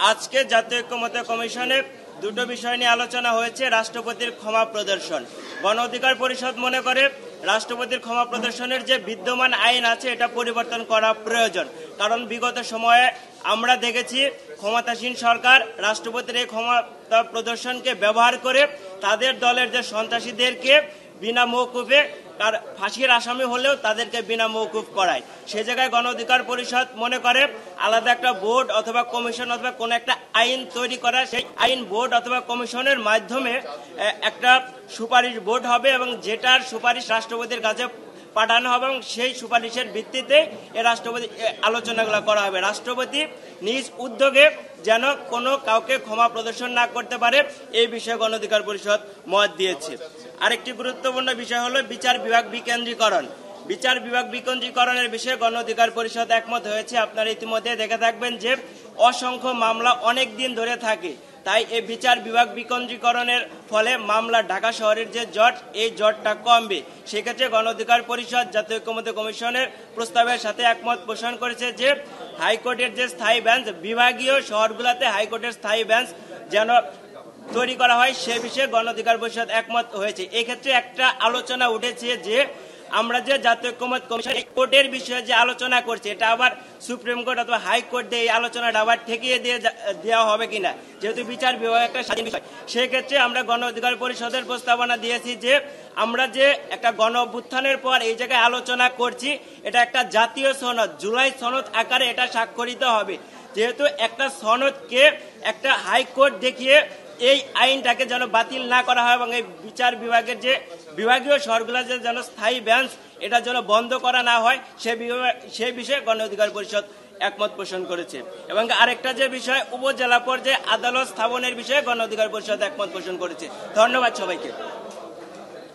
আজকে জাতীয় ঐক্যমত্য কমিশনে দুটো বিষয় নিয়ে আলোচনা হয়েছে। রাষ্ট্রপতির ক্ষমা প্রদর্শন। গণ অধিকার পরিষদ মনে করে রাষ্ট্রপতির ক্ষমা প্রদর্শনের যে বিদ্যমান আইন আছে এটা পরিবর্তন করা প্রয়োজন। কারণ বিগত সময়ে আমরা দেখেছি ক্ষমতাসীন সরকার রাষ্ট্রপতির এই ক্ষমতা প্রদর্শনকে ব্যবহার করে তাদের দলের যে সন্ত্রাসীদেরকে বিনা মওকুফে ফাঁসির আসামি হলেও তাদেরকে বিনা মওকুফ করায়। সে জায়গায় গণ অধিকার পরিষদ মনে করে আলাদা একটা বোর্ড অথবা কমিশন অথবা কোনো একটা আইন তৈরি করা, সেই আইন বোর্ড অথবা কমিশনের মাধ্যমে একটা সুপারিশ বোর্ড হবে এবং যেটার সুপারিশ রাষ্ট্রপতির কাছে পাঠানো হবে এবং সেই সুপারিশের ভিত্তিতে রাষ্ট্রপতি আলোচনাগুলো করা হবে। রাষ্ট্রপতি নিজ উদ্যোগে যেন কোনো কাউকে ক্ষমা প্রদর্শন না করতে পারে, এই বিষয়ে গণ অধিকার পরিষদ মত দিয়েছে। আরেকটি গুরুত্বপূর্ণ বিষয় হলো বিচার বিভাগ বিকেন্দ্রীকরণ। বিচার বিভাগ বিকেন্দ্রীকরণের বিষয়ে গণ অধিকার পরিষদ একমত হয়েছে। আপনারা ইতিমধ্যে দেখে থাকবেন যে অসংখ্য মামলা অনেক দিন ধরে থাকে, তাই এই বিচার বিভাগ বিকেন্দ্রীকরণের ফলে মামলা ঢাকা শহরের যে জট, এই জটটা কমবে। সেক্ষেত্রে গণ অধিকার পরিষদ জাতীয় ঐক্যমত্য কমিশনের প্রস্তাবের সাথে একমত পোষণ করেছে যে হাইকোর্টের যে স্থায়ী বেঞ্চ, বিভাগীয় শহরগুলোতে হাইকোর্টের স্থায়ী বেঞ্চ যেন তৈরি করা হয়, সে বিষয়ে গণ অধিকার পরিষদ একমত হয়েছে। এক্ষেত্রে একটা আলোচনা উঠেছে যে আমরা যে জাতীয় ঐক্যমত্য কমিশন কোর্টের বিষয়ে যে আলোচনা করছি, এটা আবার সুপ্রিম কোর্ট অথবা হাইকোর্ট দিয়ে এই আলোচনাটা আবার ঠেকিয়ে দেওয়া হবে কিনা, যেহেতু বিচার বিভাগ একটা স্বাধীন বিষয়। সেক্ষেত্রে আমরা গণ অধিকার পরিষদের প্রস্তাবনা দিয়েছি যে আমরা যে একটা গণ অভ্যুত্থানের পর এই জায়গায় আলোচনা করছি, এটা একটা জাতীয় সনদ, জুলাই সনদ আকারে এটা স্বাক্ষরিত হবে। যেহেতু একটা সনদকে একটা হাইকোর্ট দেখিয়ে এই আইনটাকে যেন বাতিল না করা হয় এবং এই বিচার বিভাগের যে বিভাগীয় শহরগুলোর যেন স্থায়ী বেঞ্চ এটা যেন বন্ধ করা না হয়, সে বিষয়ে গণ অধিকার পরিষদ একমত পোষণ করেছে। এবং আরেকটা যে বিষয়, উপজেলা পর্যায়ে আদালত স্থাপনের বিষয়ে গণ অধিকার পরিষদ একমত পোষণ করেছে। ধন্যবাদ সবাইকে।